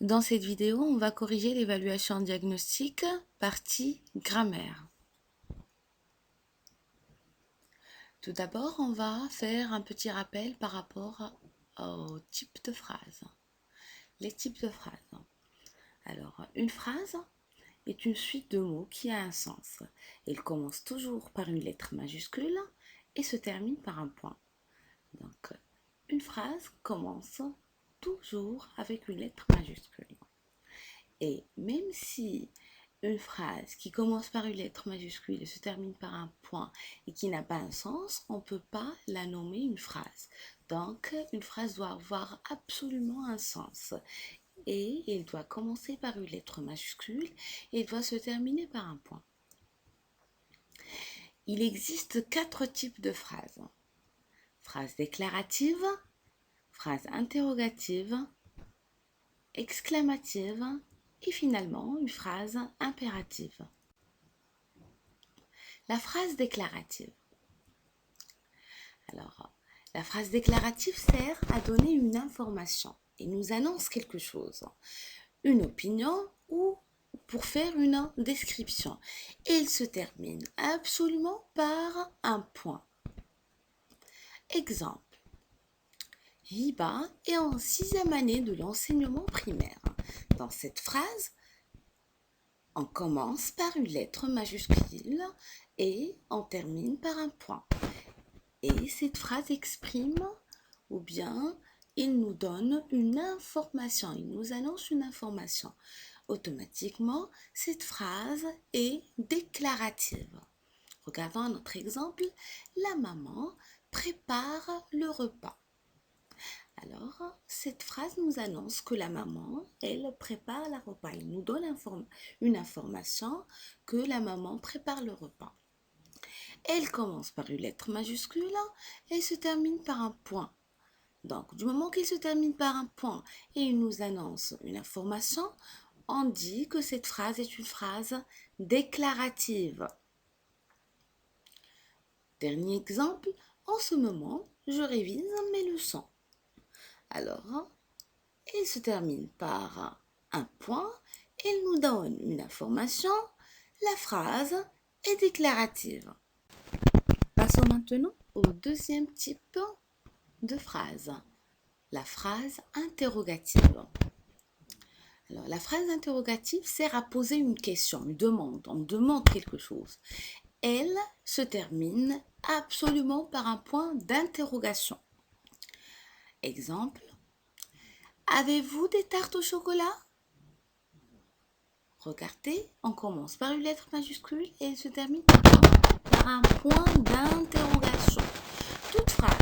Dans cette vidéo, on va corriger l'évaluation diagnostique, partie grammaire. Tout d'abord, on va faire un petit rappel par rapport aux types de phrases. Les types de phrases. Alors, une phrase est une suite de mots qui a un sens. Elle commence toujours par une lettre majuscule et se termine par un point. Donc, une phrase commence toujours avec une lettre majuscule. Et même si une phrase qui commence par une lettre majuscule et se termine par un point et qui n'a pas un sens, on ne peut pas la nommer une phrase. Donc, une phrase doit avoir absolument un sens. Et elle doit commencer par une lettre majuscule et doit se terminer par un point. Il existe 4 types de phrases. Phrase déclarative, phrase interrogative, exclamative et finalement une phrase impérative. La phrase déclarative. Alors, la phrase déclarative sert à donner une information et nous annonce quelque chose, une opinion ou pour faire une description. Et elle se termine absolument par un point. Exemple. Hiba est en 6e année de l'enseignement primaire. Dans cette phrase, on commence par une lettre majuscule et on termine par un point. Et cette phrase exprime ou bien il nous donne une information, il nous annonce une information. Automatiquement, cette phrase est déclarative. Regardons un autre exemple. La maman prépare le repas. Alors, cette phrase nous annonce que la maman, elle prépare le repas. Il nous donne une information que la maman prépare le repas. Elle commence par une lettre majuscule et se termine par un point. Donc, du moment qu'il se termine par un point et il nous annonce une information, on dit que cette phrase est une phrase déclarative. Dernier exemple, en ce moment, je révise mes leçons. Alors, il se termine par un point, il nous donne une information, la phrase est déclarative. Passons maintenant au deuxième type de phrase, la phrase interrogative. Alors, la phrase interrogative sert à poser une question, une demande, on demande quelque chose. Elle se termine absolument par un point d'interrogation. Exemple, avez-vous des tartes au chocolat? Regardez, on commence par une lettre majuscule et elle se termine par un point d'interrogation. Toute phrase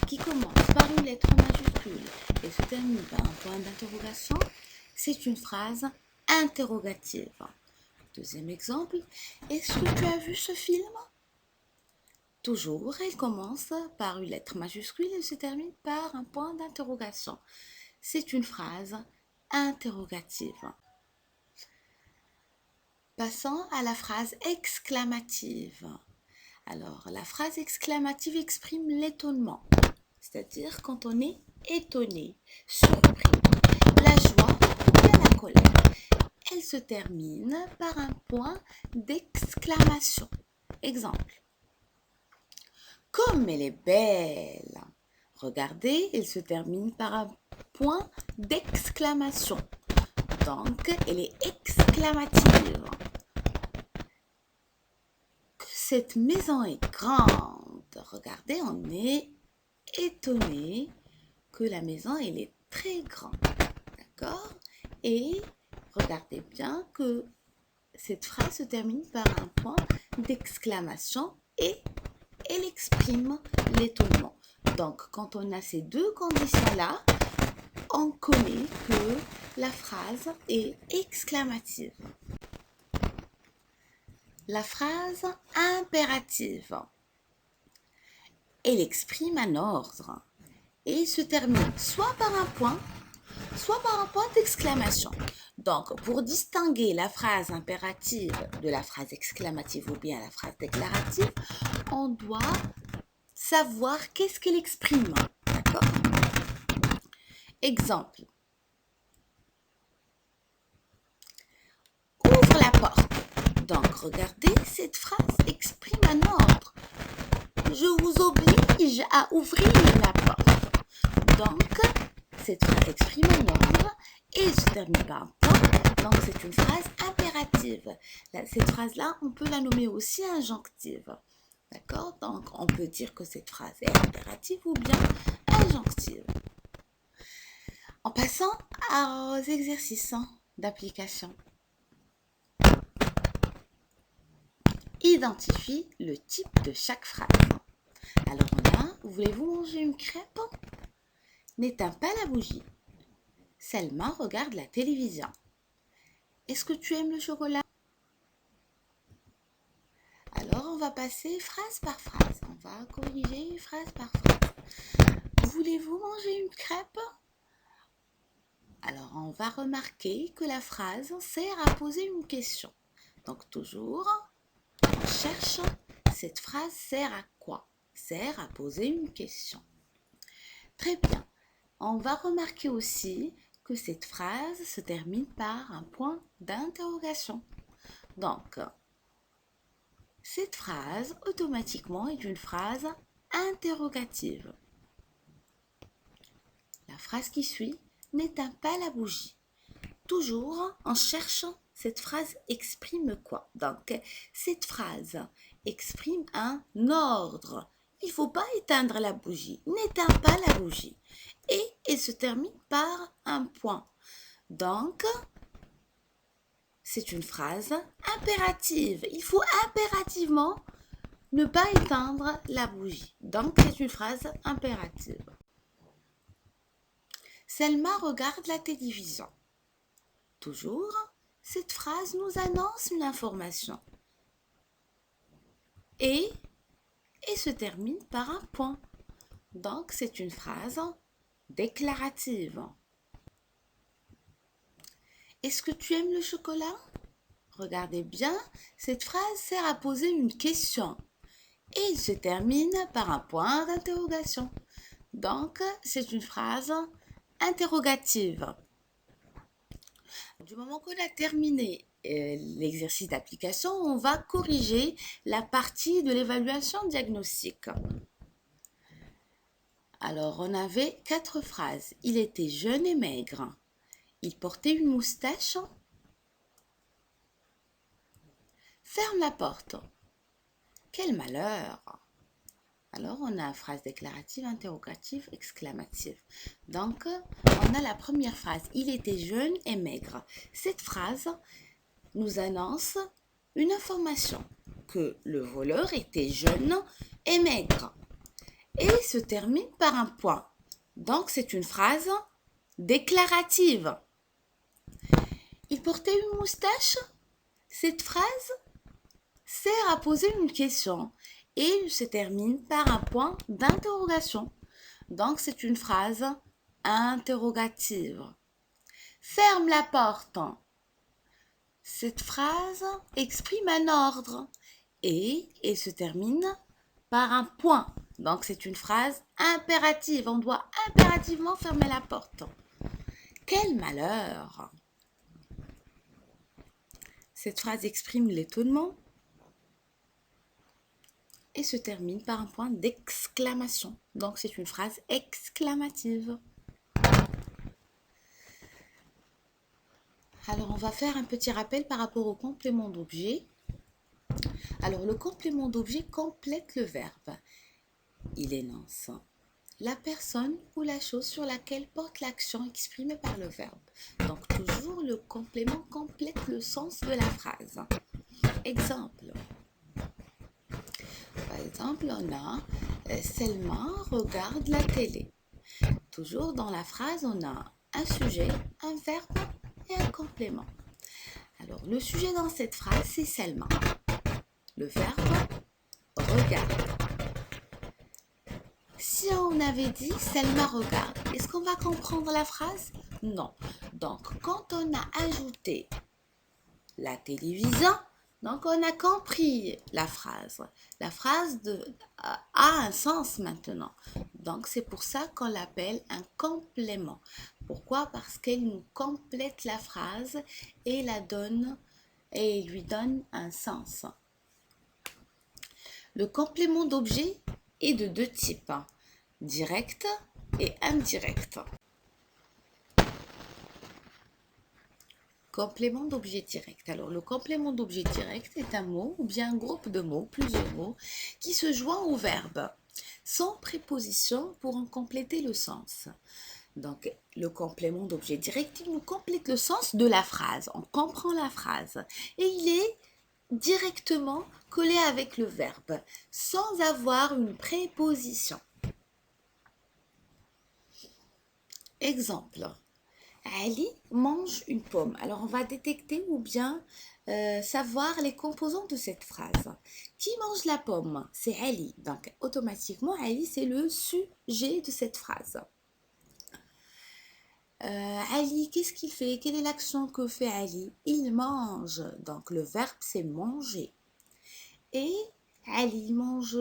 qui commence par une lettre majuscule et se termine par un point d'interrogation, c'est une phrase interrogative. Deuxième exemple, est-ce que tu as vu ce film? Toujours, elle commence par une lettre majuscule et se termine par un point d'interrogation. C'est une phrase interrogative. Passons à la phrase exclamative. Alors, la phrase exclamative exprime l'étonnement, c'est-à-dire quand on est étonné, surpris, la joie ou bien la colère. Elle se termine par un point d'exclamation. Exemple. Comme elle est belle. Regardez, elle se termine par un point d'exclamation. Donc, elle est exclamative. Cette maison est grande. Regardez, on est étonné que la maison, elle est très grande. D'accord? Et regardez bien que cette phrase se termine par un point d'exclamation et elle exprime l'étonnement. Donc, quand on a ces deux conditions-là, on connaît que la phrase est exclamative. La phrase impérative. Elle exprime un ordre et se termine soit par un point, soit par un point d'exclamation. Donc, pour distinguer la phrase impérative de la phrase exclamative ou bien la phrase déclarative, on doit savoir qu'est-ce qu'elle exprime. D'accord? Exemple. la porte. Donc, regardez, cette phrase exprime un ordre. Je vous oblige à ouvrir la porte. Donc, cette phrase exprime un ordre et se termine par un point. Donc, c'est une phrase impérative. Cette phrase-là, on peut la nommer aussi injonctive. D'accord? Donc, on peut dire que cette phrase est impérative ou bien injonctive. En passant aux exercices d'application. Identifie le type de chaque phrase. Alors on a, voulez-vous manger une crêpe? N'éteins pas la bougie. Selma regarde la télévision. Est-ce que tu aimes le chocolat? Alors on va passer phrase par phrase. On va corriger phrase par phrase. Voulez-vous manger une crêpe? Alors on va remarquer que la phrase sert à poser une question. Donc toujours, on cherche cette phrase sert à quoi? Sert à poser une question. Très bien. On va remarquer aussi que cette phrase se termine par un point d'interrogation. Donc, cette phrase automatiquement est une phrase interrogative. La phrase qui suit, n'éteins pas la bougie. Toujours en cherchant, cette phrase exprime quoi? Donc, cette phrase exprime un ordre. Il ne faut pas éteindre la bougie. N'éteins pas la bougie. Et se termine par un point. Donc, c'est une phrase impérative. Il faut impérativement ne pas éteindre la bougie. Donc, c'est une phrase impérative. Selma regarde la télévision. Toujours, cette phrase nous annonce une information. Et se termine par un point. Donc, c'est une phrase déclarative. Est-ce que tu aimes le chocolat? Regardez bien, cette phrase sert à poser une question. Et il se termine par un point d'interrogation. Donc, c'est une phrase interrogative. Du moment qu'on a terminé l'exercice d'application, on va corriger la partie de l'évaluation diagnostique. Alors, on avait 4 phrases. Il était jeune et maigre. Il portait une moustache. Ferme la porte. Quel malheur! Alors, on a phrase déclarative, interrogative, exclamative. Donc, on a la première phrase. Il était jeune et maigre. Cette phrase nous annonce une information que le voleur était jeune et maigre. Et se termine par un point. Donc, c'est une phrase déclarative. Il portait une moustache. Cette phrase sert à poser une question et se termine par un point d'interrogation. Donc, c'est une phrase interrogative. Ferme la porte. Cette phrase exprime un ordre et se termine par un point. Donc, c'est une phrase impérative. On doit impérativement fermer la porte. Quel malheur! Cette phrase exprime l'étonnement et se termine par un point d'exclamation. Donc, c'est une phrase exclamative. Alors, on va faire un petit rappel par rapport au complément d'objet. Alors, le complément d'objet complète le verbe. Il énonce la personne ou la chose sur laquelle porte l'action exprimée par le verbe. Donc, toujours le complément complète le sens de la phrase. Exemple. Par exemple, on a Selma regarde la télé. Toujours dans la phrase, on a un sujet, un verbe et un complément. Alors, le sujet dans cette phrase, c'est Selma. Le verbe, regarde. Si on avait dit Selma regarde, est-ce qu'on va comprendre la phrase? Non. Donc, quand on a ajouté la télévision, donc on a compris la phrase. La phrase a un sens maintenant. Donc, c'est pour ça qu'on l'appelle un complément. Pourquoi? Parce qu'elle nous complète la phrase et la donne et lui donne un sens. Le complément d'objet est de deux types, direct et indirect. Complément d'objet direct. Alors, le complément d'objet direct est un mot ou bien un groupe de mots, plusieurs mots, qui se joignent au verbe, sans préposition pour en compléter le sens. Donc, le complément d'objet direct, il nous complète le sens de la phrase. On comprend la phrase. Et il est directement collé avec le verbe, sans avoir une préposition. Exemple. Ali mange une pomme. Alors, on va détecter ou bien savoir les composants de cette phrase. Qui mange la pomme? C'est Ali. Donc, automatiquement, Ali, c'est le sujet de cette phrase. Ali, qu'est-ce qu'il fait? Quelle est l'action que fait Ali? Il mange. Donc, le verbe, c'est manger. Et Ali mange.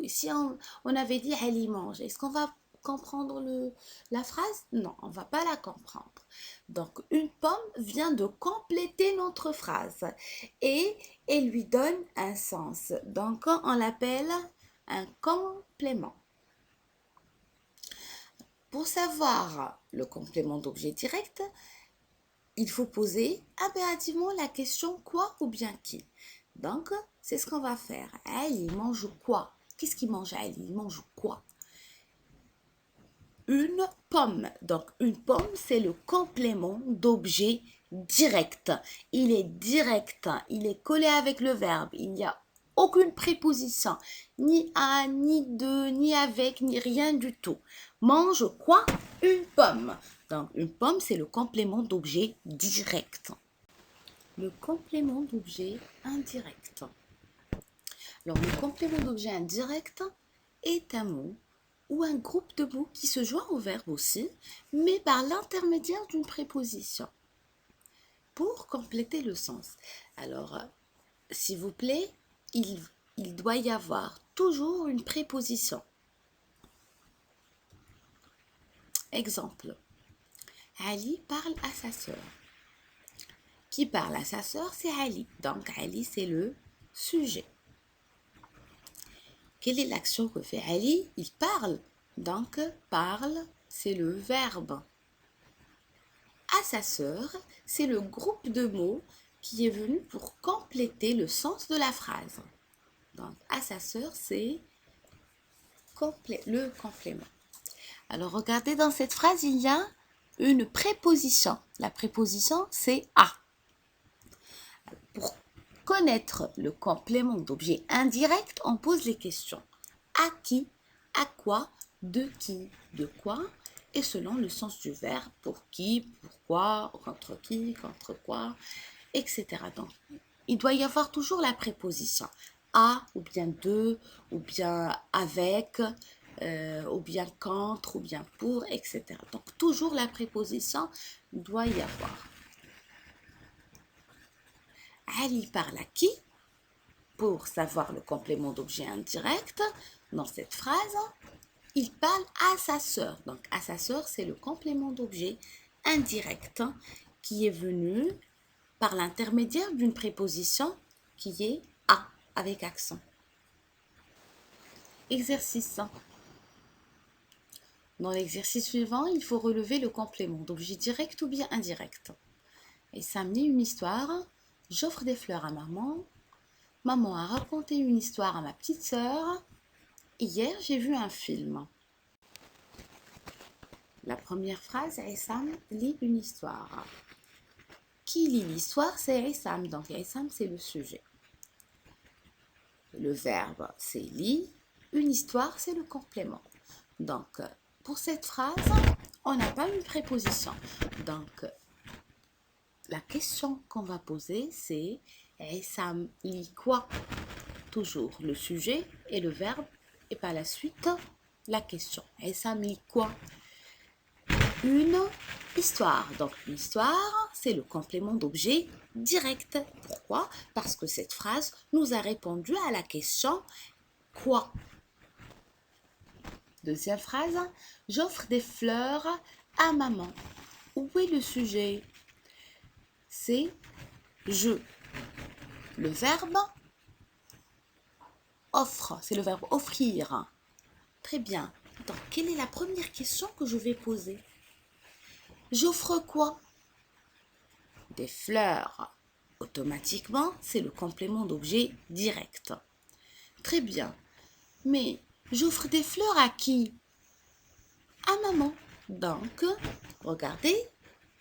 Si on avait dit Ali mange, est-ce qu'on va comprendre la phrase? Non, on ne va pas la comprendre. Donc, une pomme vient de compléter notre phrase et elle lui donne un sens. Donc, on l'appelle un complément. Pour savoir le complément d'objet direct, il faut poser impérativement la question quoi ou bien qui. Donc, c'est ce qu'on va faire. Ali mange quoi? Qu'est-ce qu'il mange Ali? Il mange quoi? Une pomme. Donc, une pomme, c'est le complément d'objet direct. Il est direct. Il est collé avec le verbe. Il n'y a aucune préposition. Ni à, ni de, ni avec, ni rien du tout. Mange quoi? Une pomme. Donc, une pomme, c'est le complément d'objet direct. Le complément d'objet indirect. Alors, le complément d'objet indirect est un mot ou un groupe de mots qui se joint au verbe aussi, mais par l'intermédiaire d'une préposition pour compléter le sens. Alors, s'il vous plaît, il doit y avoir toujours une préposition. Exemple, Ali parle à sa sœur. Qui parle à sa sœur, c'est Ali. Donc, Ali, c'est le sujet. Quelle est l'action que fait Ali? Il parle. Donc, parle, c'est le verbe. À sa sœur, c'est le groupe de mots qui est venu pour compléter le sens de la phrase. Donc, à sa sœur, c'est le complément. Alors, regardez dans cette phrase, il y a une préposition. La préposition, c'est à. Pour connaître le complément d'objet indirect, on pose les questions. À qui? À quoi? De qui? De quoi? Et selon le sens du verbe, pour qui, pourquoi, contre qui, contre quoi, etc. Donc, il doit y avoir toujours la préposition à, ou bien de, ou bien avec, ou bien contre, ou bien pour, etc. Donc, toujours la préposition doit y avoir. Ali parle à qui? Pour savoir le complément d'objet indirect, dans cette phrase, il parle à sa sœur. Donc, à sa sœur, c'est le complément d'objet indirect qui est venu par l'intermédiaire d'une préposition qui est à, avec accent. Exercice. Dans l'exercice suivant, il faut relever le complément d'objet direct ou bien indirect. Et ça me dit une histoire. J'offre des fleurs à maman. Maman a raconté une histoire à ma petite sœur. Hier, j'ai vu un film. La première phrase, Essam lit une histoire. Qui lit l'histoire? C'est Essam. Donc, Essam, c'est le sujet. Le verbe, c'est lit. Une histoire, c'est le complément. Donc, pour cette phrase, on n'a pas une préposition. Donc, la question qu'on va poser, c'est Essam lit quoi? Toujours le sujet et le verbe. Et par la suite, la question. Essam lit quoi? Une histoire. Donc, l'histoire, c'est le complément d'objet direct. Pourquoi? Parce que cette phrase nous a répondu à la question quoi? Deuxième phrase, j'offre des fleurs à maman. Où est le sujet? C'est je. Le verbe offre, c'est le verbe offrir. Très bien. Donc, quelle est la première question que je vais poser? J'offre quoi? Des fleurs. Automatiquement, c'est le complément d'objet direct. Très bien. Mais j'offre des fleurs à qui? À maman. Donc, regardez,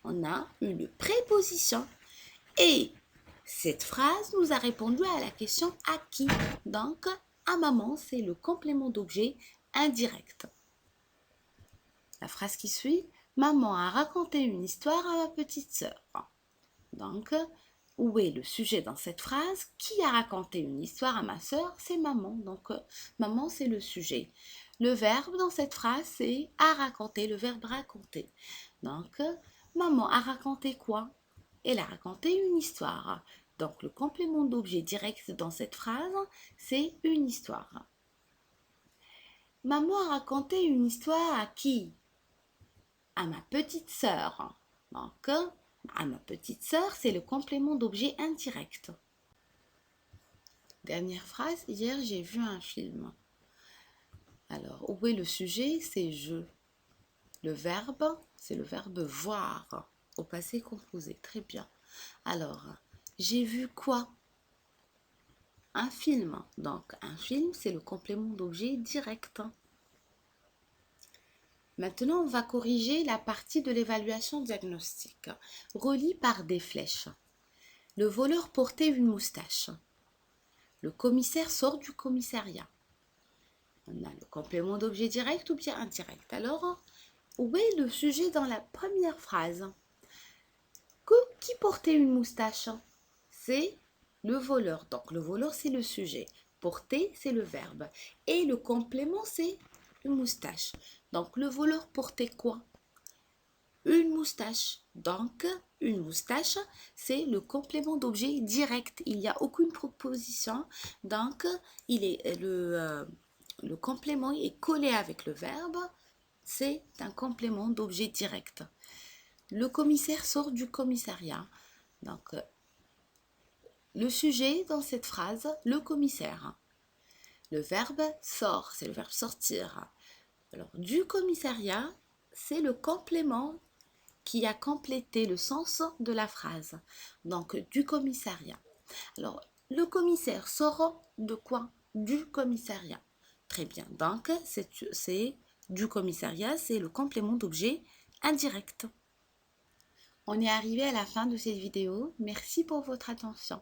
on a une préposition. Et cette phrase nous a répondu à la question à qui? Donc, à maman, c'est le complément d'objet indirect. La phrase qui suit, maman a raconté une histoire à ma petite sœur. Donc, où est le sujet dans cette phrase? Qui a raconté une histoire à ma sœur? C'est maman. Donc, maman, c'est le sujet. Le verbe dans cette phrase, c'est a raconté, le verbe raconter. Donc, maman a raconté quoi? Elle a raconté une histoire. Donc, le complément d'objet direct dans cette phrase, c'est une histoire. Maman a raconté une histoire à qui? À ma petite sœur. Donc, à ma petite sœur, c'est le complément d'objet indirect. Dernière phrase, hier j'ai vu un film. Alors, où est le sujet? C'est je. Le verbe, c'est le verbe voir, au passé composé. Très bien. Alors, j'ai vu quoi? Un film. Donc, un film, c'est le complément d'objet direct. Maintenant, on va corriger la partie de l'évaluation diagnostique. Relie par des flèches. Le voleur portait une moustache. Le commissaire sort du commissariat. On a le complément d'objet direct ou bien indirect. Alors, où est le sujet dans la première phrase? Qui portait une moustache? C'est le voleur. Donc, le voleur, c'est le sujet. Porter, c'est le verbe. Et le complément, c'est une moustache. Donc, le voleur portait quoi? Une moustache. Donc, une moustache, c'est le complément d'objet direct. Il n'y a aucune proposition. Donc, le complément est collé avec le verbe. C'est un complément d'objet direct. Le commissaire sort du commissariat. Donc, le sujet dans cette phrase, le commissaire. Le verbe sort, c'est le verbe sortir. Alors, du commissariat, c'est le complément qui a complété le sens de la phrase. Donc, du commissariat. Alors, le commissaire sort de quoi? Du commissariat. Très bien. Donc, c'est du commissariat, c'est le complément d'objet indirect. On est arrivé à la fin de cette vidéo. Merci pour votre attention.